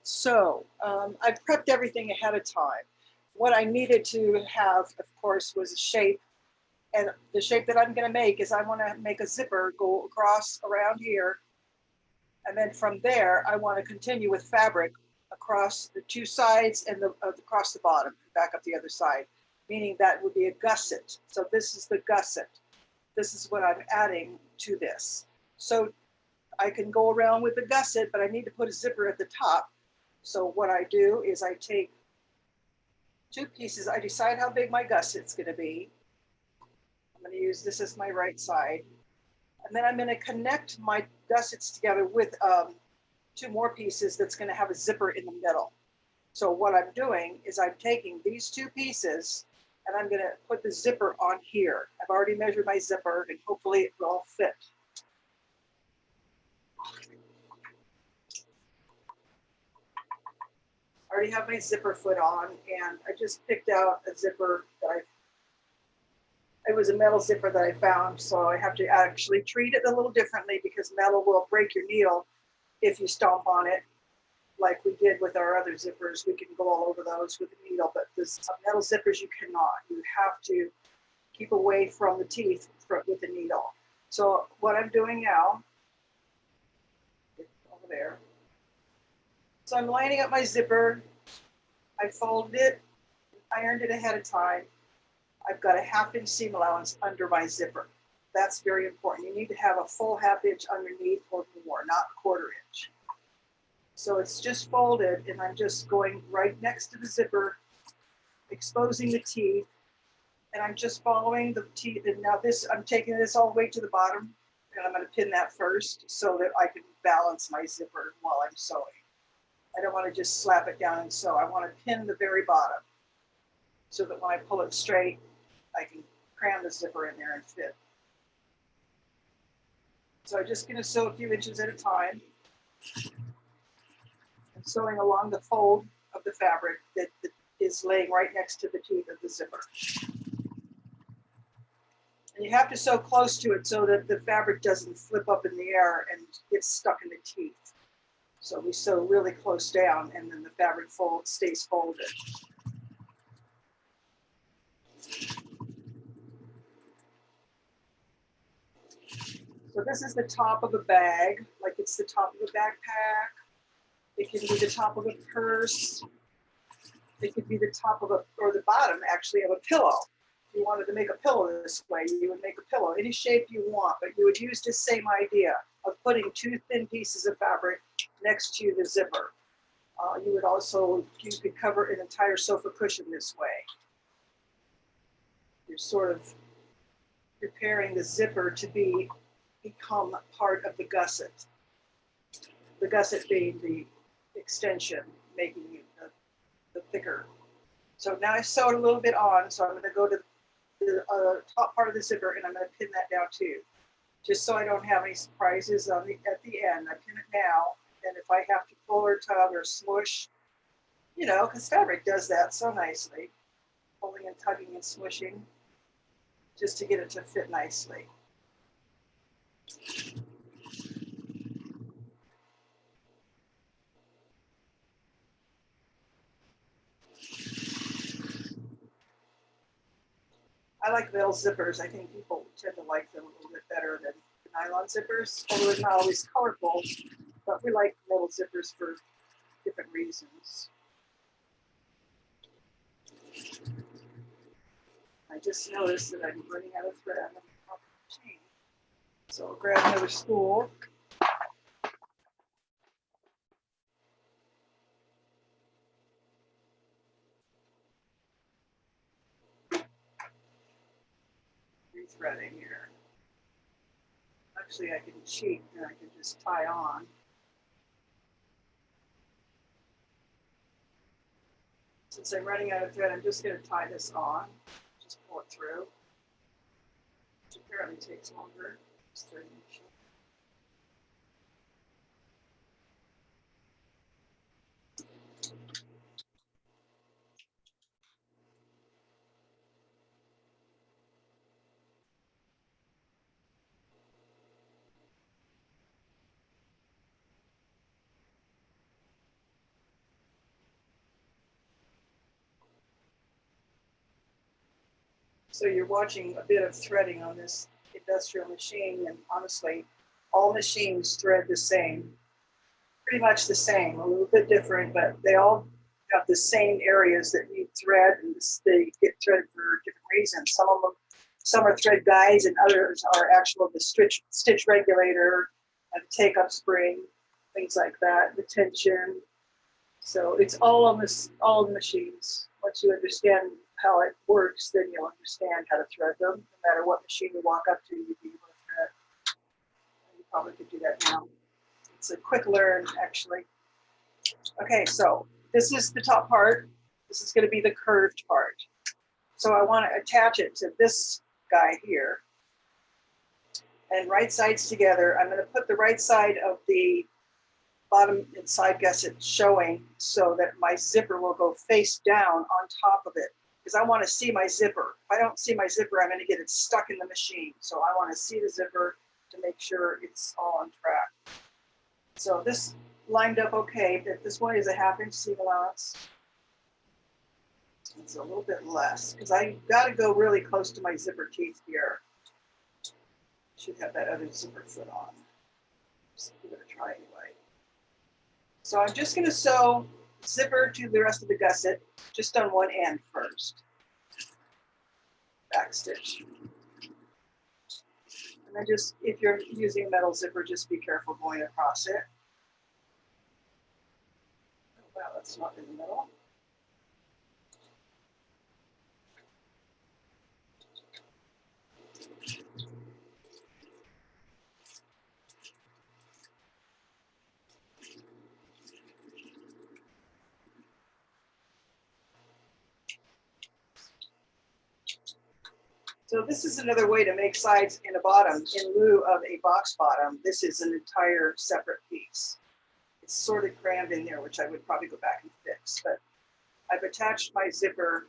So I prepped everything ahead of time. What I needed to have, of course, was a shape. And the shape that I'm going to make is I want to make a zipper go across around here. And then from there, I want to continue with fabric across the two sides and across the bottom, back up the other side, meaning that would be a gusset. So this is the gusset. This is what I'm adding to this. So I can go around with the gusset, but I need to put a zipper at the top. So what I do is I take two pieces. I decide how big my gusset's going to be. I'm going to use this as my right side. And then I'm going to connect my gussets together with two more pieces that's going to have a zipper in the middle. So what I'm doing is I'm taking these two pieces and I'm going to put the zipper on here. I've already measured my zipper and hopefully it will fit. I already have my zipper foot on and I just picked out a zipper that it was a metal zipper that I found. So I have to actually treat it a little differently because metal will break your needle if you stomp on it. Like we did with our other zippers, we can go all over those with the needle, but this metal zippers you cannot. You have to keep away from the teeth with the needle. So what I'm doing now, over there. So I'm lining up my zipper. I folded it, ironed it ahead of time. I've got a 1/2 inch seam allowance under my zipper. That's very important. You need to have a full 1/2 inch underneath or more, not 1/4 inch. So it's just folded and I'm just going right next to the zipper, exposing the teeth. And I'm just following the teeth. And now I'm taking this all the way to the bottom and I'm going to pin that first so that I can balance my zipper while I'm sewing. I don't want to just slap it down and sew. I want to pin the very bottom so that when I pull it straight, I can cram the zipper in there and fit. So I'm just going to sew a few inches at a time. I'm sewing along the fold of the fabric that is laying right next to the teeth of the zipper. And you have to sew close to it so that the fabric doesn't flip up in the air and get stuck in the teeth. So we sew really close down and then the fabric stays folded. So this is the top of a bag, like it's the top of a backpack. It can be the top of a purse. It could be the top of or the bottom actually of a pillow. If you wanted to make a pillow this way, you would make a pillow any shape you want, but you would use the same idea of putting two thin pieces of fabric next to the zipper. You could cover an entire sofa cushion this way. You're sort of preparing the zipper to become part of the gusset. The gusset being the extension, making it the thicker. So now I sewed a little bit on, so I'm going to go to the top part of the zipper and I'm going to pin that down too, just so I don't have any surprises at the end. I pin it now, and if I have to pull or tug or smoosh, because fabric does that so nicely, pulling and tugging and smooshing, just to get it to fit nicely. I like metal zippers. I think people tend to like them a little bit better than nylon zippers, although they're not always colorful, but we like metal zippers for different reasons. I just noticed that I'm running out of thread on the top of the chain. So I'll grab another spool. Rethreading here. Actually, I can cheat and I can just tie on. Since I'm running out of thread, I'm just going to tie this on. Just pull it through. Which apparently takes longer. It's 30 inches. So you're watching a bit of threading on this industrial machine, and honestly, all machines thread the same, pretty much the same, a little bit different, but they all have the same areas that need thread, and they get threaded for different reasons. Some are thread guides, and others are actual the stitch regulator, and take up spring, things like that, the tension. So it's all on all the machines. Once you understand how it works, then you'll understand how to thread them. No matter what machine you walk up to, you'll be able to thread. You probably could do that now. It's a quick learn, actually. Okay, so this is the top part. This is going to be the curved part. So I want to attach it to this guy here. And right sides together. I'm going to put the right side of the bottom and side gusset showing so that my zipper will go face down on top of it, because I want to see my zipper. If I don't see my zipper, I'm going to get it stuck in the machine. So I want to see the zipper to make sure it's all on track. So this lined up okay, but this one is a 1/2 inch seam allowance. It's a little bit less because I got to go really close to my zipper teeth here. Should have that other zipper foot on. So I'm going to try anyway. So I'm just going to sew zipper to the rest of the gusset just on one end first. Back stitch. And then just, if you're using metal zipper, just be careful going across it. Oh, wow, that's not in the middle. So this is another way to make sides in a bottom in lieu of a box bottom. This is an entire separate piece. It's sort of crammed in there, which I would probably go back and fix, but I've attached my zipper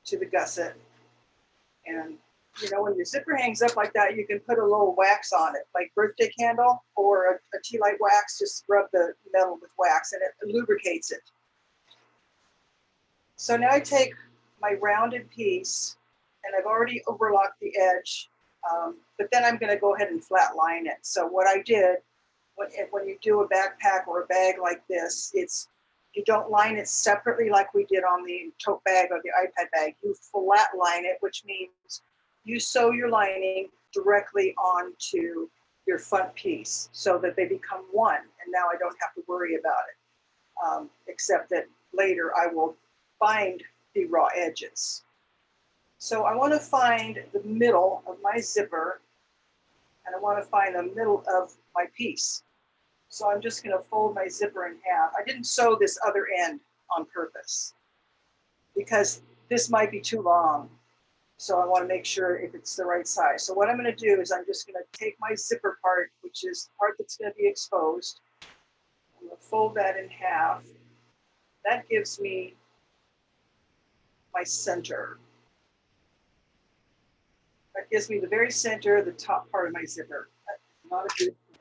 to the gusset. And you know, when your zipper hangs up like that, you can put a little wax on it, like birthday candle or a tea light wax. Just rub the metal with wax and it lubricates it. So now I take my rounded piece, and I've already overlocked the edge, but then I'm going to go ahead and flat line it. So what I did, when you do a backpack or a bag like this, you don't line it separately like we did on the tote bag or the iPad bag. You flat line it, which means you sew your lining directly onto your front piece so that they become one, and now I don't have to worry about it, except that later I will find the raw edges. So I want to find the middle of my zipper, and I want to find the middle of my piece. So I'm just going to fold my zipper in half. I didn't sew this other end on purpose because this might be too long. So I want to make sure if it's the right size. So what I'm going to do is I'm just going to take my zipper part, which is the part that's going to be exposed. I'm going to fold that in half. That gives me my center. That gives me the very center, the top part of my zipper. That's not a good pin.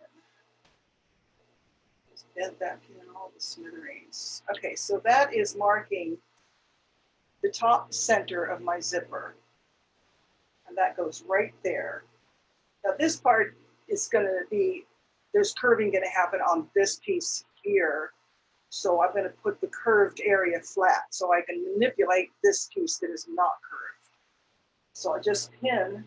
Just bent that pin all the smithereens. Okay, so that is marking the top center of my zipper. And that goes right there. Now this part is going to be, there's curving going to happen on this piece here. So I'm going to put the curved area flat so I can manipulate this piece that is not curved. So I just pin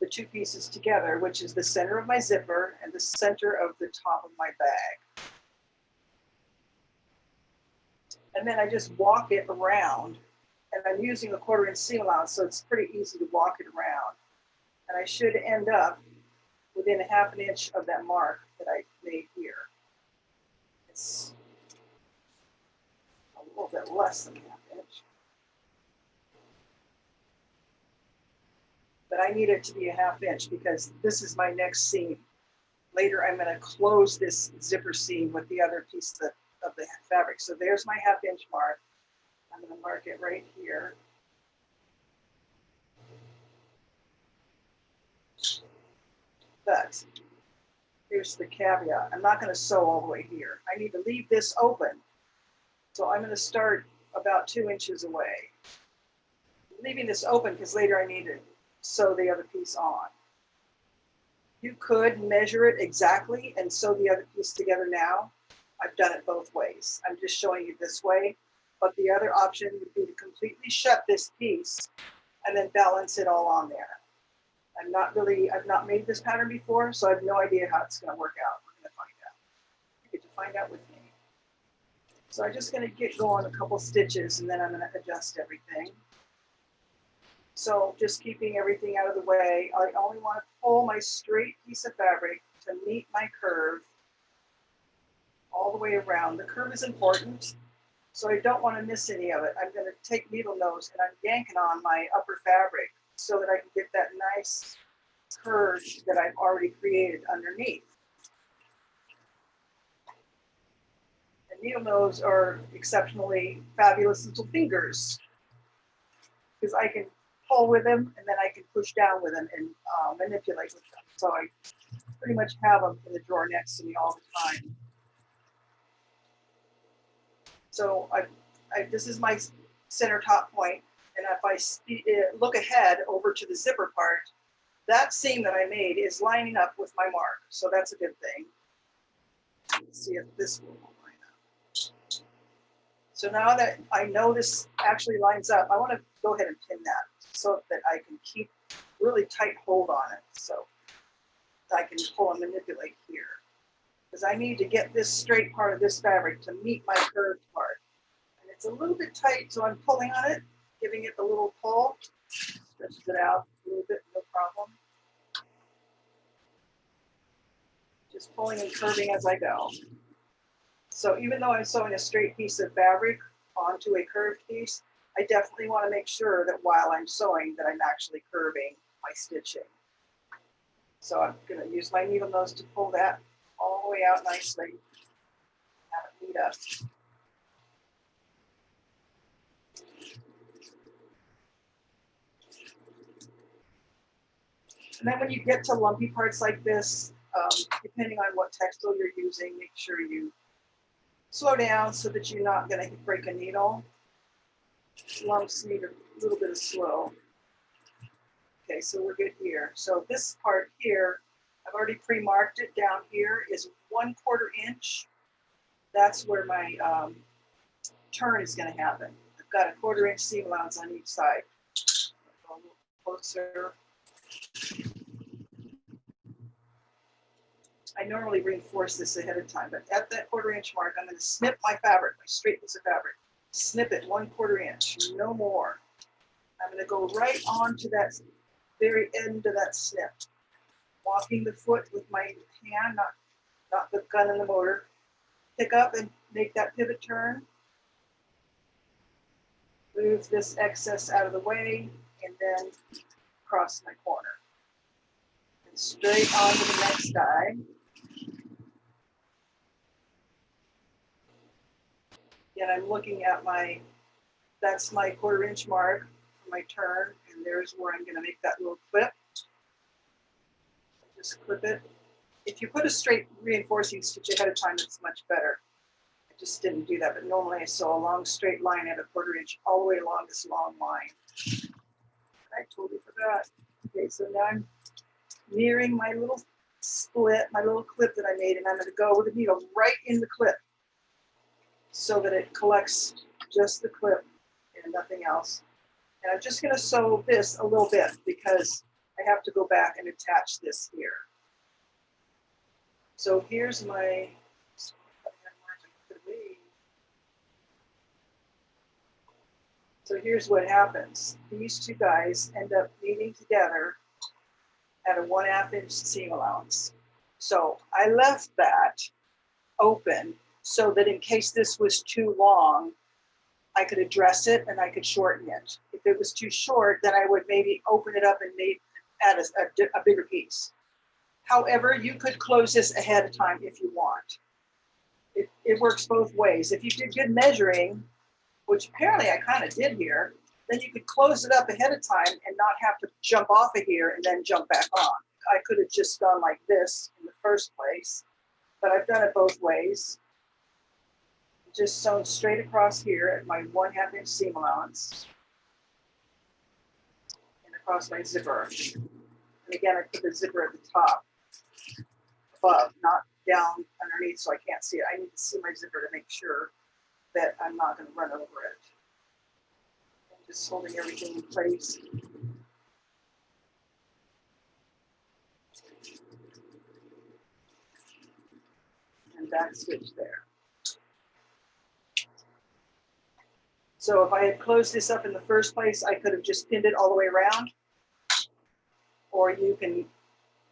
the two pieces together, which is the center of my zipper and the center of the top of my bag. And then I just walk it around, and I'm using a 1/4 inch seam allowance, so it's pretty easy to walk it around. And I should end up within a 1/2 inch of that mark that I made here. It's a little bit less than 1/2 inch. But I need it to be a 1/2 inch because this is my next seam. Later, I'm going to close this zipper seam with the other piece of the fabric. So there's my 1/2 inch mark. I'm going to mark it right here. But here's the caveat. I'm not going to sew all the way here. I need to leave this open. So I'm going to start about 2 inches away. leaving this open because later I need to sew the other piece on. You could measure it exactly and sew the other piece together now. I've done it both ways. I'm just showing you this way, but the other option would be to completely shut this piece and then balance it all on there. I've not made this pattern before, so I have no idea how it's going to work out. We're going to find out. You get to find out with me. So I'm just going to get going a couple stitches and then I'm going to adjust everything. So just keeping everything out of the way. I only want to pull my straight piece of fabric to meet my curve all the way around. The curve is important, so I don't want to miss any of it. I'm going to take needle nose and I'm yanking on my upper fabric so that I can get that nice curve that I've already created underneath. And needle nose are exceptionally fabulous little fingers because I can pull with them and then I can push down with them and manipulate with them. So I pretty much have them in the drawer next to me all the time. So this is my center top point, and if I look ahead over to the zipper part, that seam that I made is lining up with my mark, so that's a good thing. Let's see if this will line up. So now that I know this actually lines up, I want to go ahead and pin that so that I can keep really tight hold on it, so I can pull and manipulate here. Because I need to get this straight part of this fabric to meet my curved part. And it's a little bit tight, so I'm pulling on it, giving it a little pull. Stretch it out a little bit, no problem. Just pulling and curving as I go. So even though I'm sewing a straight piece of fabric onto a curved piece, I definitely want to make sure that while I'm sewing that I'm actually curving my stitching. So I'm going to use my needle nose to pull that all the way out nicely. Have it meet up. And then when you get to lumpy parts like this, depending on what textile you're using, make sure you slow down so that you're not going to break a needle. Lumps need a little bit of slow. Okay, so we're good here. So this part here, I've already pre-marked it. Down here is 1/4 inch. That's where my turn is going to happen. I've got a 1/4 inch seam allowance on each side. Go a little closer. I normally reinforce this ahead of time, but at that 1/4 inch mark, I'm going to snip my fabric, my straight piece of fabric. Snip it 1/4 inch, no more. I'm going to go right on to that very end of that snip. Walking the foot with my hand, not the gun and the motor. Pick up and make that pivot turn. Move this excess out of the way and then cross my corner. And straight on to the next die. And I'm looking at that's my 1/4 inch mark for my turn, and there's where I'm going to make that little clip. Just clip it. If you put a straight reinforcing stitch ahead of time, it's much better. I just didn't do that, but normally I sew a long straight line at a 1/4 inch all the way along this long line. I totally forgot. Okay, so now I'm nearing my little split, my little clip that I made, and I'm going to go with the needle right in the clip so that it collects just the clip and nothing else. And I'm just going to sew this a little bit because I have to go back and attach this here. So here's my, so here's what happens. These two guys end up meeting together at a 1/2 inch seam allowance. So I left that open so that in case this was too long, I could address it and I could shorten it. If it was too short, then I would maybe open it up and maybe add a bigger piece. However, you could close this ahead of time if you want. It works both ways. If you did good measuring, which apparently I kind of did here, then you could close it up ahead of time and not have to jump off of here and then jump back on. I could have just gone like this in the first place, but I've done it both ways. Just sewn straight across here at my 1/2 inch seam allowance. across my zipper. And again, I put the zipper at the top, above, not down underneath, so I can't see it. I need to see my zipper to make sure that I'm not going to run over it. I'm just holding everything in place. And back stitch there. So if I had closed this up in the first place, I could have just pinned it all the way around. Or you can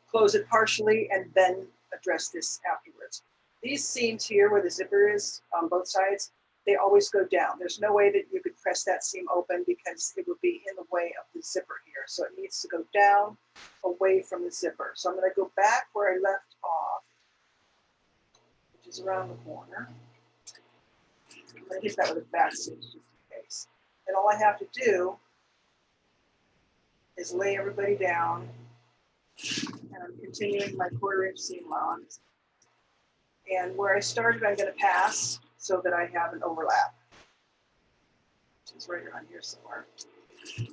close it partially and then address this afterwards. These seams here where the zipper is on both sides, they always go down. There's no way that you could press that seam open because it would be in the way of the zipper here. So it needs to go down away from the zipper. So I'm going to go back where I left off, which is around the corner. I'm going to hit that with a back stitch just in case. And all I have to do is lay everybody down, and I'm continuing my 1/4 inch seam allowance. And where I started, I'm going to pass so that I have an overlap, which is right around here somewhere. You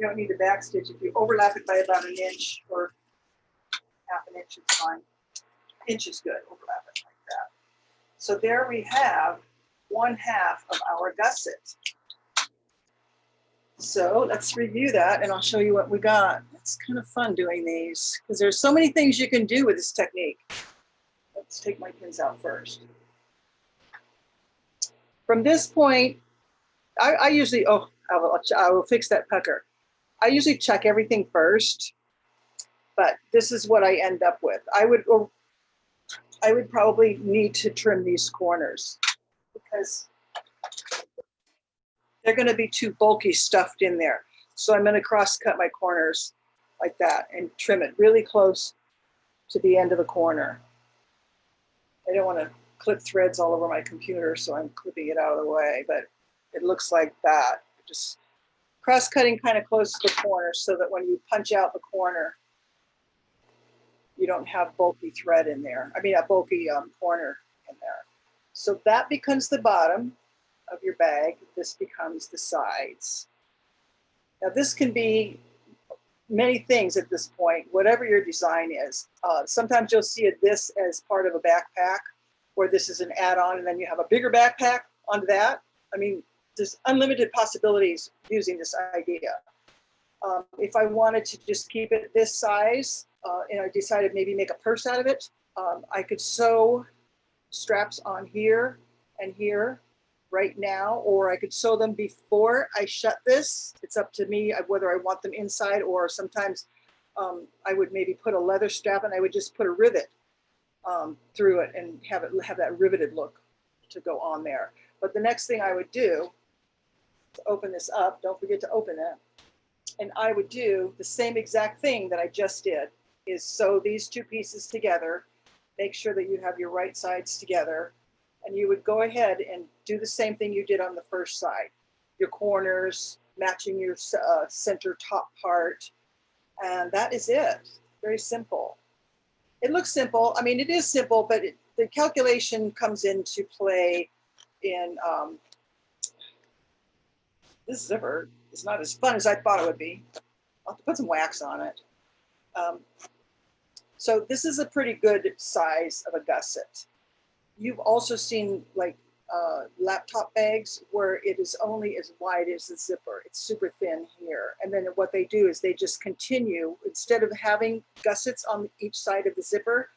don't need to back stitch. If you overlap it by about 1 inch or 1/2 inch, it's fine. 1 inch is good. Overlap it like that. So there we have 1/2 of our gusset. So let's review that and I'll show you what we got. It's kind of fun doing these because there's so many things you can do with this technique. Let's take my pins out first. From this point, I usually, I will fix that pucker. I usually check everything first, but this is what I end up with. I would probably need to trim these corners because they're going to be too bulky stuffed in there. So I'm going to cross cut my corners like that and trim it really close to the end of the corner. I don't want to clip threads all over my computer, so I'm clipping it out of the way, but it looks like that. Just cross cutting kind of close to the corner so that when you punch out the corner, you don't have bulky thread in there. I mean, a bulky corner in there. So that becomes the bottom of your bag. This becomes the sides. Now this can be many things at this point, whatever your design is. Sometimes you'll see this as part of a backpack, where this is an add-on and then you have a bigger backpack onto that. I mean, there's unlimited possibilities using this idea. If I wanted to just keep it this size and I decided maybe make a purse out of it, I could sew straps on here and here right now, or I could sew them before I shut this. It's up to me whether I want them inside, or sometimes I would maybe put a leather strap and I would just put a rivet through it and have that riveted look to go on there. But the next thing I would do to open this up, don't forget to open it, and I would do the same exact thing that I just did, is sew these two pieces together, make sure that you have your right sides together, and you would go ahead and do the same thing you did on the first side. Your corners, matching your center top part, and that is it. Very simple. It looks simple. I mean, it is simple, but the calculation comes into play in this zipper. It's not as fun as I thought it would be. I'll have to put some wax on it. So this is a pretty good size of a gusset. You've also seen like laptop bags where it is only as wide as the zipper. It's super thin here. And then what they do is they just continue, instead of having gussets on each side of the zipper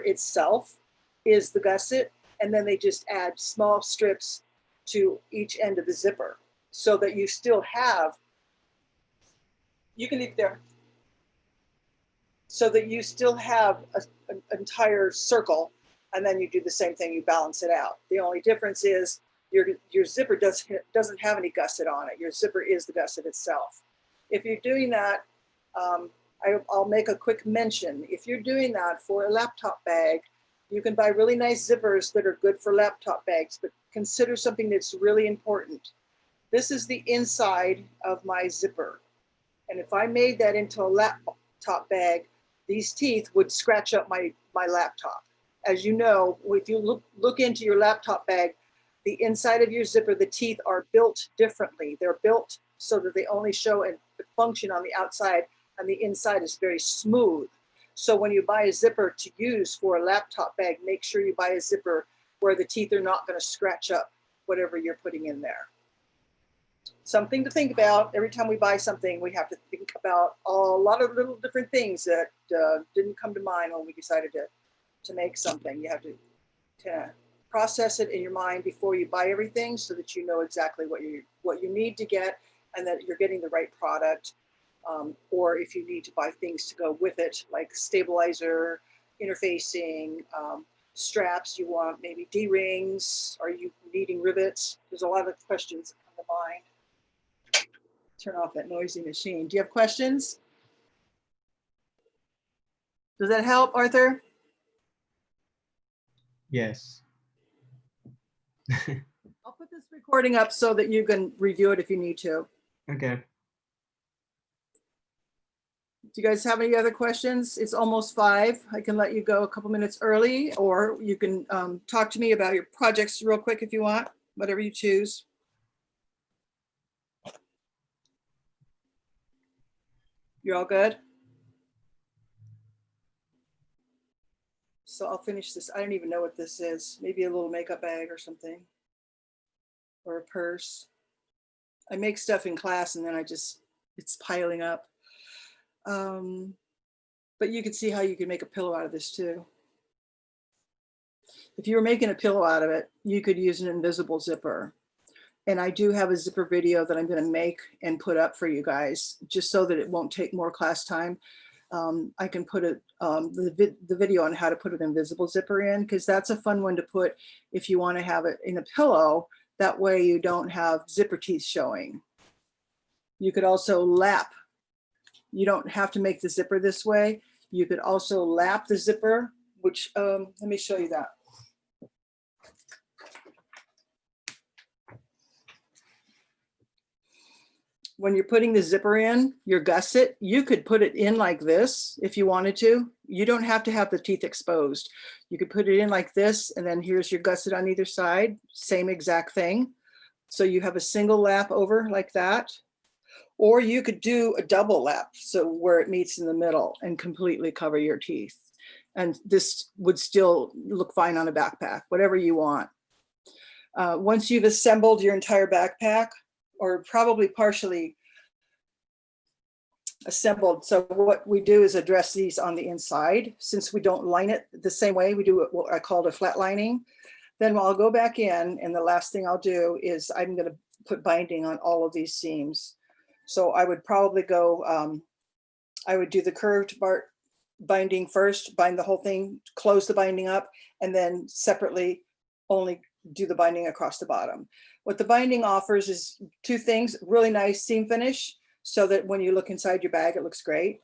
itself is the gusset. And then they just add small strips to each end of the zipper so that you still have, you can leave it there, so that you still have an entire circle. And then you do the same thing, you balance it out. The only difference is your zipper doesn't have any gusset on it. Your zipper is the gusset itself. If you're doing that, I'll make a quick mention. If you're doing that for a laptop bag, you can buy really nice zippers that are good for laptop bags, but consider something that's really important. This is the inside of my zipper. And if I made that into a laptop bag, these teeth would scratch up my laptop. As you know, if you look into your laptop bag, the inside of your zipper, the teeth are built differently. They're built so that they only show and function on the outside, and the inside is very smooth. So when you buy a zipper to use for a laptop bag, make sure you buy a zipper where the teeth are not going to scratch up whatever you're putting in there. Something to think about. Every time we buy something, we have to think about a lot of little different things that didn't come to mind when we decided to make something. You have to process it in your mind before you buy everything, so that you know exactly what you need to get, and that you're getting the right product. Or if you need to buy things to go with it, like stabilizer, interfacing, straps, you want maybe D-rings, are you needing rivets? There's a lot of questions that come to mind. Turn off that noisy machine. Do you have questions? Does that help, Arthur? Yes. I'll put this recording up so that you can review it if you need to. Okay. Do you guys have any other questions? It's almost 5. I can let you go a couple minutes early, or you can talk to me about your projects real quick if you want, whatever you choose. You're all good? So I'll finish this. I don't even know what this is. Maybe a little makeup bag or something, or a purse. I make stuff in class and then it's piling up. But you can see how you can make a pillow out of this too. If you were making a pillow out of it, you could use an invisible zipper. And I do have a zipper video that I'm going to make and put up for you guys, just so that it won't take more class time. I can put the video on how to put an invisible zipper in, because that's a fun one to put if you want to have it in a pillow. That way you don't have zipper teeth showing. You could also lap. You don't have to make the zipper this way. You could also lap the zipper, which, let me show you that. When you're putting the zipper in, your gusset, you could put it in like this if you wanted to. You don't have to have the teeth exposed. You could put it in like this, and then here's your gusset on either side, same exact thing. So you have a single lap over like that. Or you could do a double lap, so where it meets in the middle and completely cover your teeth. And this would still look fine on a backpack, whatever you want. Once you've assembled your entire backpack, or probably partially assembled. So what we do is address these on the inside. Since we don't line it the same way, we do what I call a flat lining. Then I'll go back in, and the last thing I'll do is I'm going to put binding on all of these seams. So I would probably go, I would do the curved binding first, bind the whole thing, close the binding up, and then separately only do the binding across the bottom. What the binding offers is 2 things: really nice seam finish, so that when you look inside your bag, it looks great.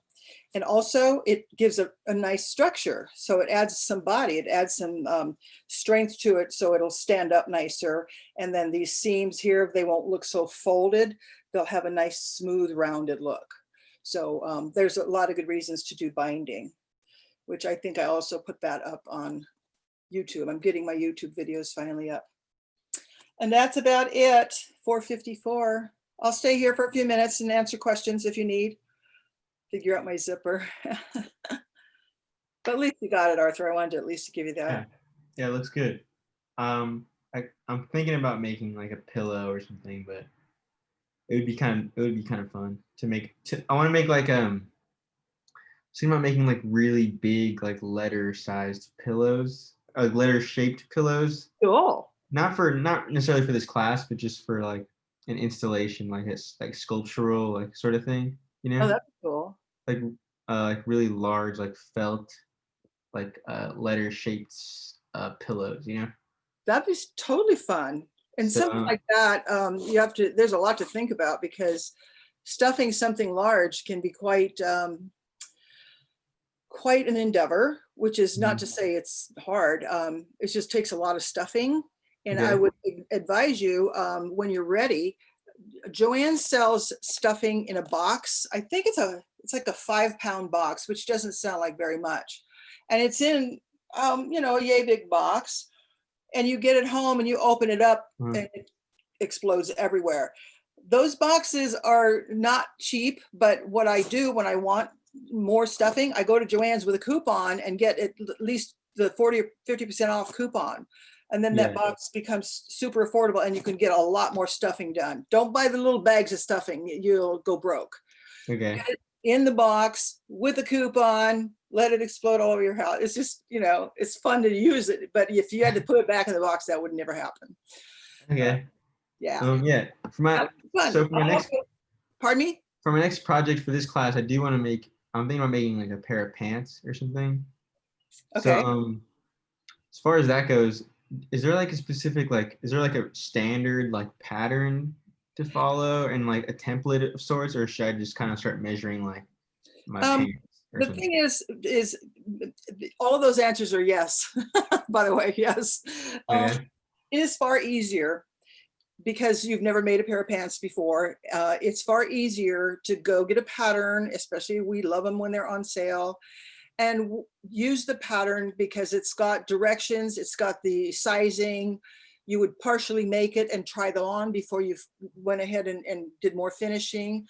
And also it gives a nice structure. So it adds some body, it adds some strength to it, so it'll stand up nicer. And then these seams here, they won't look so folded. They'll have a nice, smooth, rounded look. So there's a lot of good reasons to do binding, which I think I also put that up on YouTube. I'm getting my YouTube videos finally up. And that's about it, 4:54. I'll stay here for a few minutes and answer questions if you need. Figure out my zipper. But at least you got it, Arthur. I wanted to at least give you that. Yeah, it looks good. I'm thinking about making like a pillow or something, but it would be kind of fun to make. I want to make like thinking about making like really big, like letter-sized pillows, letter-shaped pillows. Cool. Not necessarily for this class, but just for like an installation, like it's like sculptural, like sort of thing. You know? Oh, that's cool. Like really large, like felt, like letter-shaped pillows. You know? That'd be totally fun. And So, something like that, there's a lot to think about, because stuffing something large can be quite an endeavor, which is not to say it's hard. It just takes a lot of stuffing. And I would advise you, when you're ready, Joanne sells stuffing in a box. I think it's like a 5-pound box, which doesn't sound like very much. And it's in, a yay big box. and you get it home and you open it up and it explodes everywhere. Those boxes are not cheap, but what I do when I want more stuffing, I go to Joann's with a coupon and get at least the 40 or 50% off coupon. And then that Yeah. box becomes super affordable and you can get a lot more stuffing done. Don't buy the little bags of stuffing. You'll go broke. Okay. Get it in the box with a coupon, let it explode all over your house. It's just, you know, it's fun to use it. But if you had to put it back in the box, that would never happen. Okay. Yeah. Yeah. For my Fun. so for my next Pardon me? for my next project for this class, I do want to make. I'm thinking about making like a pair of pants or something. So Okay. as far as that goes, is there like a specific like is there like a standard like pattern to follow and like a template of sorts, or should I just kind of start measuring like my pants or The something? thing is all of those answers are yes. By the way, yes. Okay. It is far easier because you've never made a pair of pants before. It's far easier to go get a pattern, especially we love them when they're on sale, and use the pattern because it's got directions, it's got the sizing. You would partially make it and try them on before you went ahead and did more finishing.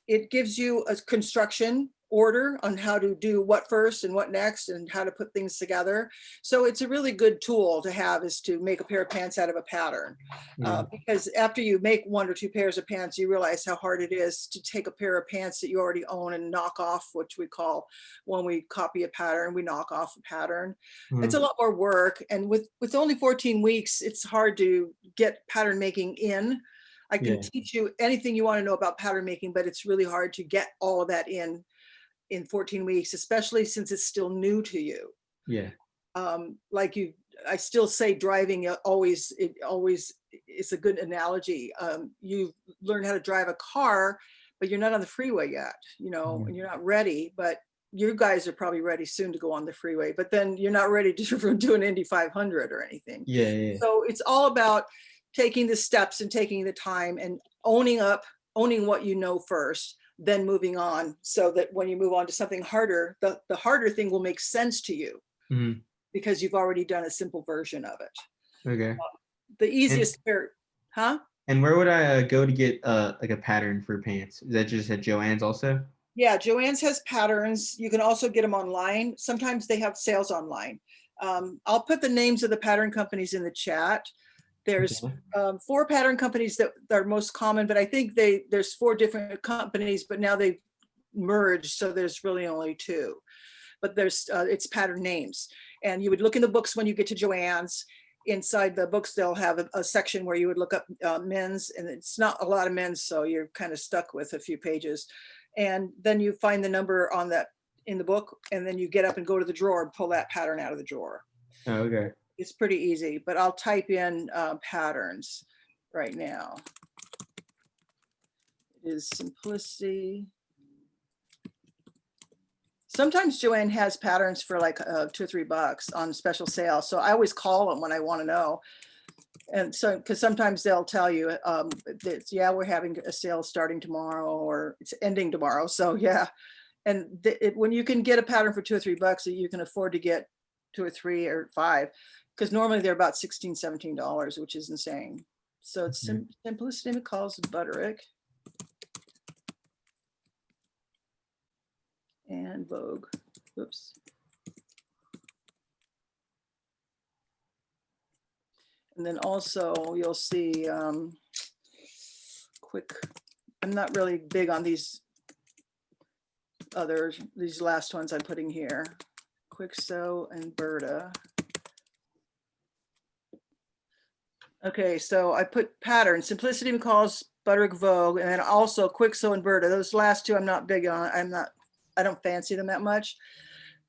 It gives you a construction order on how to do what first and what next and how to put things together. So it's a really good tool to have, is to make a pair of pants out of a pattern. Yeah. Because after you make 1 or 2 pairs of pants, you realize how hard it is to take a pair of pants that you already own and knock off, which we call, when we copy a pattern, we knock off a pattern. It's a lot more work. And with only 14 weeks, it's hard to get pattern making in. I can Yeah. teach you anything you want to know about pattern making, but it's really hard to get all of that in 14 weeks, especially since it's still new to you. Yeah. Like I still say driving always is a good analogy. You learn how to drive a car, but you're not on the freeway yet, you know, and you're not ready, but you guys are probably ready soon to go on the freeway, but then you're not ready to do an Indy 500 or anything. Yeah. Yeah. So it's all about taking the steps and taking the time and owning what you know first, then moving on, so that when you move on to something harder, the harder thing will make sense to you because you've already done a simple version of it. Okay. The easiest And, pair, huh? and where would I go to get like a pattern for pants? Is that just at Joann's also? Yeah, Joann's has patterns. You can also get them online. Sometimes they have sales online. I'll put the names of the pattern companies in the chat. There's Okay. 4 pattern companies that are most common, but I think there's 4 different companies, but now they've merged, so there's really only 2. But there's it's pattern names, and you would look in the books when you get to Joann's. Inside the books, they'll have a section where you would look up men's, and it's not a lot of men's, so you're kind of stuck with a few pages. And then you find the number on that in the book, and then you get up and go to the drawer and pull that pattern out of the drawer. Oh, okay. It's pretty easy, but I'll type in patterns right now. It is simplicity. Sometimes Joann has patterns for like $2 or $3 on special sale. So I always call them when I want to know. And so, because sometimes they'll tell you that, yeah, we're having a sale starting tomorrow or it's ending tomorrow. So yeah. And when you can get a pattern for $2 or $3, you can afford to get 2 or 3 or 5, because normally they're about $16, $17, which is insane. So it's Simplicity McCall's Butterick and Vogue. Oops. And then also you'll see quick. I'm not really big on these last ones I'm putting here. Quick Sew and Berta. Okay, so I put pattern, Simplicity McCall's Butterick Vogue, and then also Quick Sew and Berta. Those last 2 I'm not big on. I don't fancy them that much.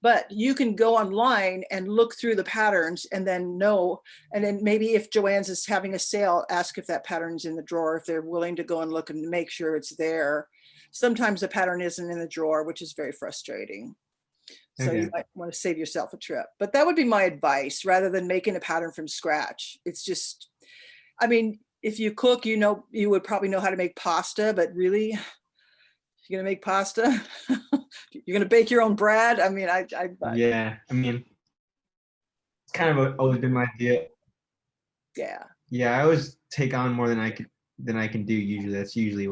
But you can go online and look through the patterns and then know, and then maybe if Joann's is having a sale, ask if that pattern's in the drawer, if they're willing to go and look and make sure it's there. Sometimes the pattern isn't in the drawer, which is very frustrating. So you might want to save yourself a trip. But that would be my advice, rather than making a pattern from scratch. It's just, I mean, if you cook, you know, you would probably know how to make pasta, but really, you're gonna make pasta? You're gonna bake your own bread? I mean, yeah. I mean, kind of always been my idea. Yeah. Yeah, I always take on more than I can do usually. That's usually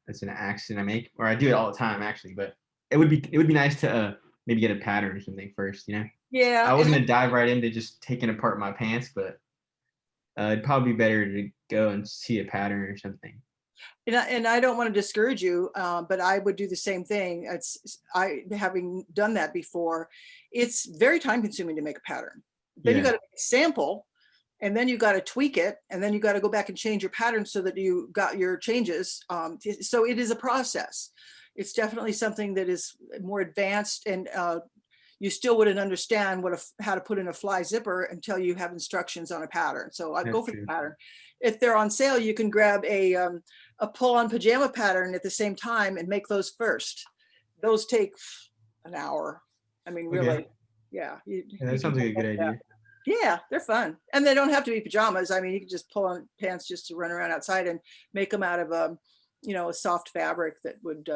that's an accident I make, or I do it all the time actually. But it would be nice to maybe get a pattern or something first. Yeah. I And wasn't gonna dive right into just taking apart my pants, but it'd probably be better to go and see a pattern or something. I don't want to discourage you, but I would do the same thing. I having done that before, it's very time consuming to make a pattern. Then you got Yeah, to sample, and then you got to tweak it, and then you got to go back and change your pattern so that you got your changes. So it is a process. It's definitely something that is more advanced, and you still wouldn't understand how to put in a fly zipper until you have instructions on a pattern. So I'd that's go for the true. pattern. If they're on sale, you can grab a pull-on pajama pattern at the same time and make those first. Those take an hour. I mean, Okay, really, yeah, yeah, you that can sounds like get a good that. idea. Yeah, they're fun, and they don't have to be pajamas. I mean, you can just pull on pants just to run around outside and make them out of a soft fabric that would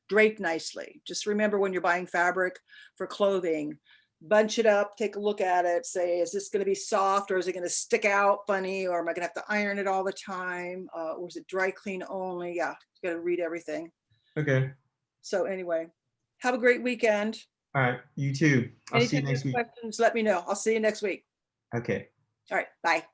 drape nicely. Just remember when you're buying fabric for clothing, bunch it up, take a look at it, say, is this going to be soft or is it going to stick out funny, or am I going to have to iron it all the time, or is it dry clean only? Yeah, you got to read everything. Okay, So anyway, have a great weekend. all right, you too. I'll see you Anytime you next have week. questions, let me know. I'll see you next week. Okay. All right, bye.